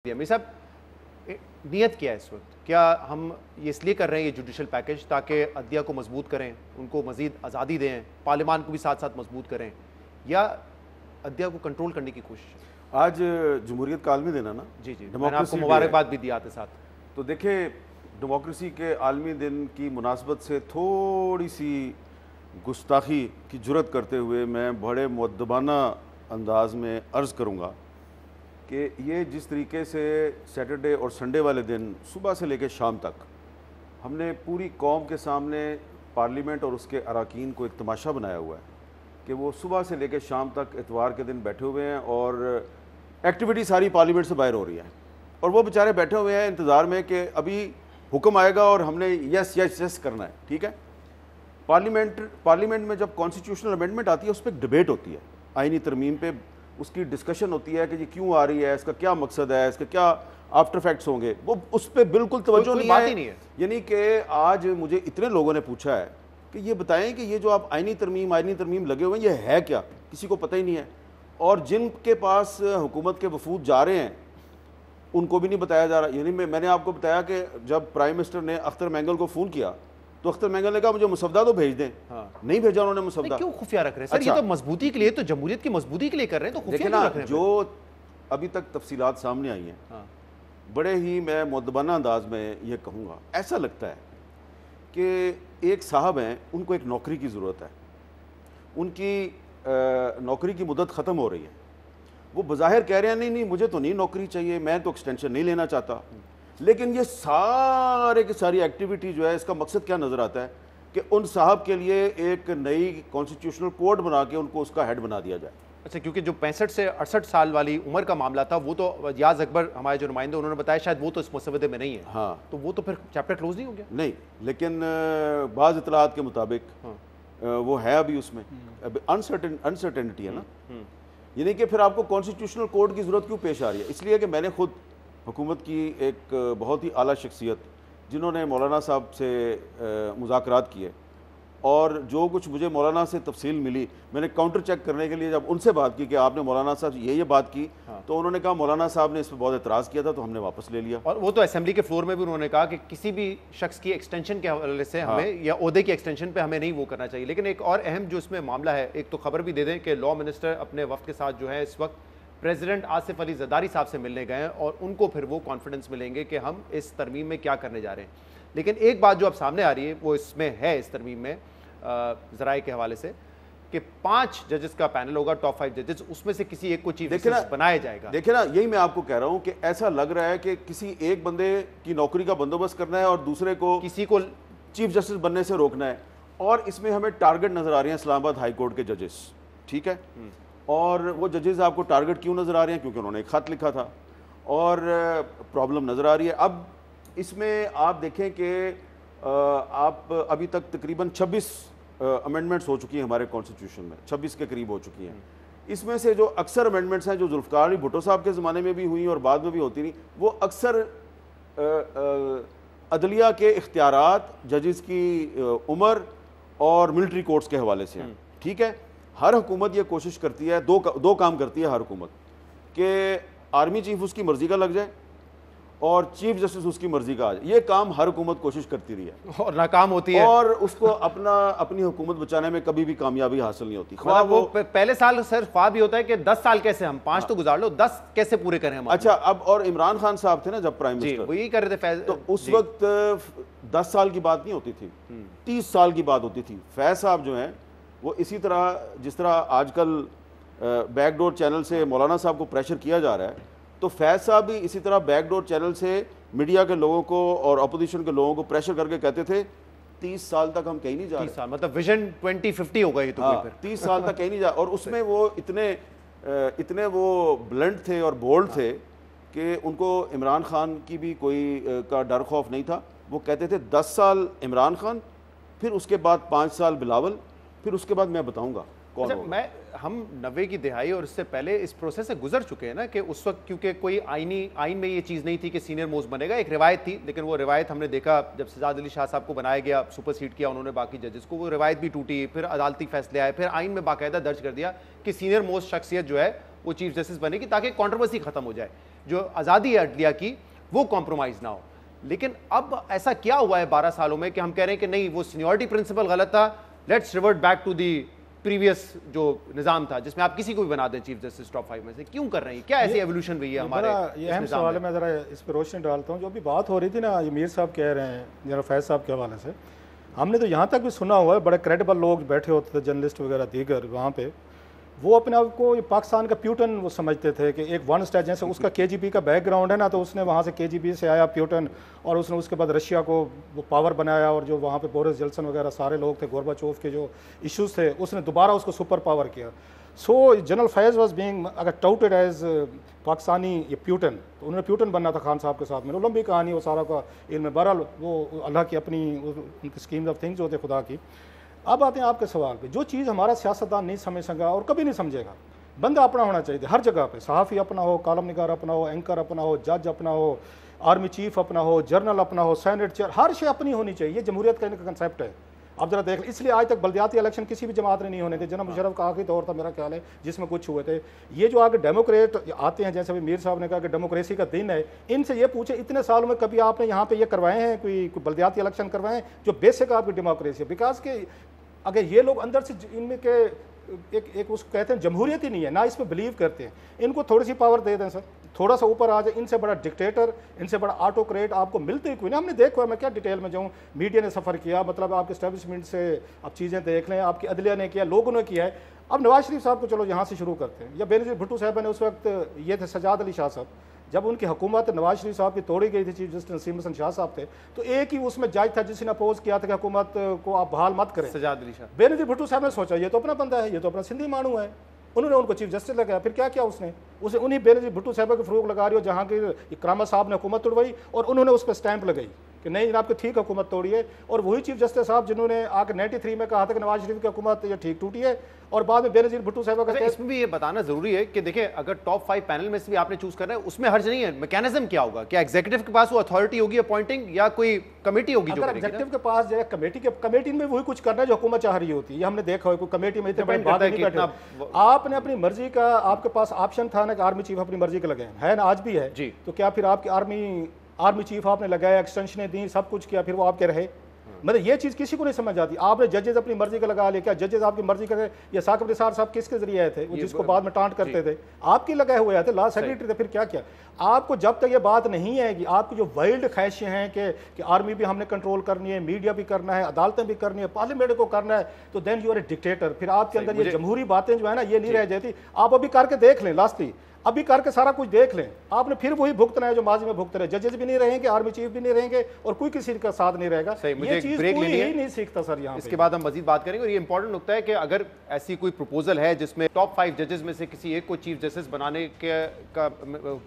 मेरे साहब, नियत क्या है इस वक्त? क्या हम ये इसलिए कर रहे हैं ये जुडिशल पैकेज ताकि अदलिया को मजबूत करें, उनको मजीद आज़ादी दें, पार्लियामान को भी साथ साथ मजबूत करें, या अदलिया को कंट्रोल करने की कोशिश? आज जमहूरियत का आलमी दिन है ना। जी जी, मैंने आपको मुबारकबाद भी दिया था साथ। तो देखिए, डेमोक्रेसी के आलमी दिन की मुनासबत से थोड़ी सी गुस्ताखी की जुर्रत करते हुए मैं बड़े मुअद्दबाना अंदाज में अर्ज़ करूँगा कि ये जिस तरीके से सैटरडे और संडे वाले दिन सुबह से लेकर शाम तक हमने पूरी कौम के सामने पार्लियामेंट और उसके अरकान को एक तमाशा बनाया हुआ है कि वो सुबह से लेकर शाम तक इतवार के दिन बैठे हुए हैं और एक्टिविटी सारी पार्लियामेंट से बाहर हो रही है और वो बेचारे बैठे हुए हैं इंतज़ार में कि अभी हुक्म आएगा और हमने यस यस यस करना है। ठीक है, पार्लियामेंट में जब कॉन्स्टिट्यूशनल अमेंडमेंट आती है उस पर एक डिबेट होती है, आईनी तरमीम पे उसकी डिस्कशन होती है कि ये क्यों आ रही है, इसका क्या मकसद है, इसके क्या आफ्टर फैक्ट्स होंगे, वो उस पर बिल्कुल तवज्जो नहीं है। यानी कि आज मुझे इतने लोगों ने पूछा है कि ये बताएं कि ये जो आप आईनी तरमीम लगे हुए हैं ये है क्या, किसी को पता ही नहीं है। और जिनके पास हुकूमत के वफूद जा रहे हैं उनको भी नहीं बताया जा रहा। यानी मैंने आपको बताया कि जब प्राइम मिनिस्टर ने अख्तर मैंगल को फ़ोन किया तो अख्तर मैंगल ने कहा मुझे मुसवदा तो भेज दें। हाँ। नहीं भेजा उन्होंने मुसवदा। क्यों खुफिया रख रहे हैं सर? अच्छा, ये तो मजबूती के लिए, तो जमहूरियत की मजबूती के लिए कर रहे हैं, तो खुफिया क्यों रख रहे हैं? जो अभी तक तफसीलात सामने आई हैं, हाँ, बड़े ही मैं मुअद्दबाना अंदाज में ये कहूँगा, ऐसा लगता है कि एक साहब हैं, उनको एक नौकरी की ज़रूरत है, उनकी नौकरी की मुद्दत ख़त्म हो रही है, वो बज़ाहिर कह रहे हैं नहीं मुझे तो नहीं नौकरी चाहिए, मैं तो एक्सटेंशन नहीं लेना चाहता, लेकिन ये सारे की सारी एक्टिविटी जो है इसका मकसद क्या नज़र आता है कि उन साहब के लिए एक नई कॉन्स्टिट्यूशनल कोड बना के उनको उसका हेड बना दिया जाए। अच्छा, क्योंकि जो 65 से 68 साल वाली उम्र का मामला था वो तो याज अकबर हमारे जो नुमाइंदे उन्होंने बताया शायद वो तो इस मसवदे में नहीं है। हाँ, तो वो तो फिर चैप्टर क्लोज नहीं हो गया? नहीं, लेकिन बाज़ इतलात के मुताबिक वो है अभी उसमें अनसर्टेनिटी है ना। यानी कि फिर आपको कॉन्स्टिट्यूशनल कोड की ज़रूरत क्यों पेश आ रही है? इसलिए कि मैंने खुद हुकूमत की एक बहुत ही आला शख्सियत जिन्होंने मौलाना साहब से मुज़ाकरात किए और जो कुछ मुझे मौलाना से तफसील मिली, मैंने काउंटर चेक करने के लिए जब उनसे बात की कि आपने मौलाना साहब ये बात की, हाँ, तो उन्होंने कहा मौलाना साहब ने इस पर बहुत एतराज़ किया था तो हमने वापस ले लिया। और वो तो असेंबली के फ्लोर में भी उन्होंने कहा कि किसी भी शख्स की एक्सटेंशन के हवाले से हमें, हाँ, या ओहदे की एक्सटेंशन पे हमें नहीं वो करना चाहिए। लेकिन एक और अहम जो इसमें मामला है, एक तो खबर भी दे दें कि लॉ मिनिस्टर अपने वक्त के साथ जो है इस वक्त प्रेसिडेंट आसिफ अली जरदारी साहब से मिलने गए हैं और उनको फिर वो कॉन्फिडेंस मिलेंगे कि हम इस तरमीम में क्या करने जा रहे हैं। लेकिन एक बात जो अब सामने आ रही है वो इसमें है, इस तरमीम में ज़राए के हवाले से, कि 5 जजेस का पैनल होगा, टॉप 5 जजेस, उसमें से किसी एक को चीफ जस्टिस बनाया जाएगा। देखिए ना, यही मैं आपको कह रहा हूं कि ऐसा लग रहा है कि किसी एक बंदे की नौकरी का बंदोबस्त करना है और दूसरे को किसी को चीफ जस्टिस बनने से रोकना है। और इसमें हमें टारगेट नजर आ रहे हैं इस्लामाबाद हाई कोर्ट के जजेस। ठीक है, और वो जजेस आपको टारगेट क्यों नजर आ रहे हैं? क्योंकि उन्होंने एक खत लिखा था और प्रॉब्लम नजर आ रही है। अब इसमें आप देखें कि आप अभी तक तकरीबन 26 अमेंडमेंट्स हो चुकी हैं हमारे कॉन्स्टिट्यूशन में, 26 के करीब हो चुकी हैं। इसमें से जो अक्सर अमेंडमेंट्स हैं जो जुल्फ़िकार अली भुट्टो साहब के ज़माने में भी हुई और बाद में भी होती रही, वो अक्सर अदलिया के इख्तियारात, जजेस की उम्र और मिलिट्री कोर्ट्स के हवाले से हैं। ठीक है, हर हुकूमत ये कोशिश करती है, दो काम करती है हर हुकूमत, कि आर्मी चीफ उसकी मर्जी का लग जाए और चीफ जस्टिस उसकी मर्जी का आ जाए। ये काम हर हुकूमत कोशिश करती रही है और नाकाम होती है, और उसको अपनी हुकूमत बचाने में कभी भी कामयाबी हासिल नहीं होती। वो पहले साल सर ख्वाब ही होता है कि 10 साल कैसे, हम 5 तो गुजार लो, 10 कैसे पूरे करें हम। अच्छा, अब और इमरान खान साहब थे ना जब प्राइम मिनिस्टर, वही कर रहे थे, तो उस वक्त 10 साल की बात नहीं होती थी, 30 साल की बात होती थी। फैज साहब जो हैं वो इसी तरह, जिस तरह आजकल बैकडोर चैनल से मौलाना साहब को प्रेशर किया जा रहा है, तो फैज साहब भी इसी तरह बैकडोर चैनल से मीडिया के लोगों को और अपोजिशन के लोगों को प्रेशर करके कहते थे 30 साल तक हम कहीं नहीं जा रहे। 30 साल मतलब विजन 2050 हो गई तो हाँ, फिर 30 साल तक कहीं नहीं जा। और उसमें वो इतने वो ब्लंट थे और बोल्ड थे कि उनको इमरान खान की भी कोई का डर खौफ नहीं था। वो कहते थे 10 साल इमरान खान, फिर उसके बाद 5 साल बिलावल, फिर उसके बाद मैं बताऊंगा कौन होगा। हम 90 की दिहाई और इससे पहले इस प्रोसेस से गुजर चुके हैं ना, कि उस वक्त क्योंकि कोई आइन में ये चीज़ नहीं थी कि सीनियर मोस्ट बनेगा, एक रिवायत थी, लेकिन वो रिवायत हमने देखा जब सजाद अली शाह साहब को बनाया गया, सुपरसीड किया उन्होंने बाकी जजेस को, वो रिवायत भी टूटी, फिर अदालती फैसले आए, फिर आइन में बाकायदा दर्ज कर दिया कि सीनियर मोस्ट शख्सियत जो है वो चीफ जस्टिस बनेगी ताकि कंट्रोवर्सी खत्म हो जाए। जो आज़ादी है अदलिया की वो कॉम्प्रोमाइज़ ना हो। लेकिन अब ऐसा क्या हुआ है 12 सालों में कि हम कह रहे हैं कि नहीं, वो सीनियरिटी प्रिंसिपल गलत था, let's revert back to the previous जो निज़ाम था जिसमें आप किसी को भी बना दें चीफ जस्टिस टॉप 5 में से। क्यों कर रहे हैं? क्या ऐसी एवोल्यूशन हुई है हमारे ये अहम सवाल है, मैं ज़रा इस पर रोशनी डालता हूँ। जो अभी बात हो रही थी ना, ये मीर साहब कह रहे हैं जरा फैज़ साहब के हवाले से, हमने तो यहाँ तक भी सुना हुआ है, बड़े क्रेडिबल लोग बैठे होते थे, जर्नलिस्ट वगैरह दीगर वहाँ पे, वो अपने आप को ये पाकिस्तान का प्यूटन वो समझते थे कि एक वन स्टेज, जैसे उसका केजीबी का बैकग्राउंड है ना, तो उसने वहाँ से केजीबी से आया प्यूटन, और उसने उसके बाद रशिया को वो पावर बनाया, और जो वहाँ पे बोरिस जेल्सन वगैरह सारे लोग थे, गोरबाचोव के जो इश्यूज थे, उसने दोबारा उसको सुपर पावर किया। सो जनरल फैज़ वाज बीइंग अगर टाउटेड एज पाकिस्तानी ये प्यूटन, तो उन्होंने प्यूटन बनना था खान साहब के साथ में, वो लंबी कहानी वो सारा का इल्म, बहरहाल वो अल्लाह की अपनी उनकी स्कीम ऑफ थिंग्स होते खुदा की। अब आते हैं आपके सवाल पे, जो चीज़ हमारा सियासतदान नहीं समझ सका और कभी नहीं समझेगा, बंदा अपना होना चाहिए हर जगह पे, सहाफ़ी अपना हो, कॉलम निगार अपना हो, एंकर अपना हो, जज अपना हो, आर्मी चीफ अपना हो, जर्नल अपना हो, सेनेट चेयर, हर शे अपनी होनी चाहिए। ये जमहूरियत का इनका कंसेप्ट है। आप जरा देख, इसलिए आज तक बल्दियाती इलेक्शन किसी भी जमात ने नहीं होने थे। जनाब मुशर्रफ का आखिरी दौर था मेरा ख्याल है जिसमें कुछ हुए थे। ये जो आगे डेमोक्रेट आते हैं, जैसे अभी मीर साहब ने कहा कि डेमोक्रेसी का दिन है, इनसे ये पूछे इतने सालों में कभी आपने यहाँ पे ये करवाए हैं, कोई बल्दियाती इलेक्शन करवाए हैं जो बेसिक आपकी डेमोक्रेसी है? बिकॉज के अगर ये लोग अंदर से इनमें के एक उसको कहते हैं जमहूरियत ही नहीं है ना, इसमें बिलीव करते हैं। इनको थोड़ी सी पावर दे दें सर, थोड़ा सा ऊपर आ जाए, इनसे बड़ा डिक्टेटर, इनसे बड़ा ऑटोक्रेट आपको मिलते ही कोई नहीं। हमने देखा है, मैं क्या डिटेल में जाऊँ, मीडिया ने सफ़र किया, मतलब आपके एस्टेब्लिशमेंट से आप चीज़ें देख लें, आपकी अदलिया ने किया, लोगों ने किया है। अब नवाज शरीफ साहब को चलो यहाँ से शुरू करते हैं, या बेनज़ीर भुट्टो साहब ने उस वक्त ये थे सजाद अली शाह साहब, जब उनकी हुकूमत नवाज शरीफ साहब की तोड़ी गई थी, चीफ जस्टिस नसीम हसन शाह साहब थे, तो एक ही उसमें जज था जिसने अपोज किया था कि हुकूमत को आप बहाल मत करें, सजाद अली शाह। बेनज़ीर भुट्टो साहब ने सोचा ये तो अपना बंदा है, ये तो अपना सिंधी मानू है, उन्होंने उनको चीफ जस्टिस लगाया। फिर क्या किया उसने, उसे उन्हीं बेनज़ीर भुट्टो साहब के फरूक लगा रही हो, जहांगीर इकरामा साहब ने हुकूमत तोड़वाई और उन्होंने उस पर स्टैंप लगाई कि नहीं जनाब, ठीक हुकूमत तोड़ी है। और वही चीफ जस्टिस साहब जिन्होंने आकर 93 में कहा था कि नवाज शरीफ की हुकूमत ये ठीक टूटी है, और बाद में बेनज़ीर भुट्टो साहब का इसमें भी ये बताना जरूरी है कि देखिए, अगर टॉप 5 पैनल में से भी आपने चूज करना है, उसमें हर्ज नहीं है। मैकेनिज्म क्या होगा? क्या एग्जीक्यूटिव के पास वो अथॉरिटी होगी अपॉइंटिंग, या कोई कमेटी होगी जो करेगी? एग्जीक्यूटिव के पास जो है कमेटी में वही कुछ करना है जो हुकूमत चाह रही होती है। ये हमने देखा है, कोई कमेटी में इतने बड़े बात नहीं बैठे, आपने अपनी मर्जी का, आपके पास ऑप्शन था ना कि आर्मी चीफ अपनी मर्जी का लगाए, है ना, आज भी है जी। तो क्या फिर आपकी आर्मी चीफ आपने लगाया, एक्सटेंशनें दी, सब कुछ किया, फिर वो आपके रहे? मतलब ये चीज़ किसी को नहीं समझ आती। आपने जजेस अपनी मर्जी का लगा लिया, क्या जजेस आपकी मर्जी का? ये साकिब निसार साहब किसके जरिए आए थे, वो जिसको बाद में टांट करते थे, आपके लगाए हुए आए थे, लॉ सेक्रेटरी थे। फिर क्या किया आपको? जब तक ये बात नहीं है कि आपकी जो वाइल्ड ख्वाहिशें हैं कि आर्मी भी हमने कंट्रोल करनी है, मीडिया भी करना है, अदालतें भी करनी है, पार्लियामेंट को करना है, तो then you are a dictator. फिर आपके अंदर ये जमहूरी बातें जो है ना, ये नहीं रह जाती। आप अभी करके देख लें, लास्टली अभी करके सारा कुछ देख लें, आपने फिर वही भुगतना है जो माजी में भुगत रहे। जजेस भी नहीं रहेंगे, आर्मी चीफ भी नहीं रहेंगे, और कोई किसी का साथ नहीं रहेगा। ये चीज ब्रेक लेनी है, नहीं सीखता सर यहाँ। इसके बाद हम मजीद बात करेंगे। और ये इंपॉर्टेंट नुकता है कि अगर ऐसी कोई प्रपोजल है जिसमें टॉप 5 जजेस में से किसी एक को चीफ जस्टिस बनाने का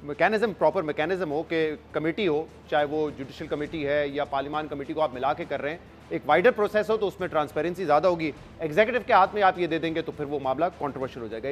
मैकेनिज्म, प्रॉपर मैकेनिज्म हो, कि कमेटी हो, चाहे वो जुडिशल कमेटी है या पार्लियामान कमेटी को आप मिला के कर रहे हैं, एक वाइडर प्रोसेस हो, तो उसमें ट्रांसपेरेंसी ज्यादा होगी। एग्जीक्यूटिव के हाथ में आप ये दे देंगे तो फिर वो मामला कंट्रोवर्शियल हो जाएगा।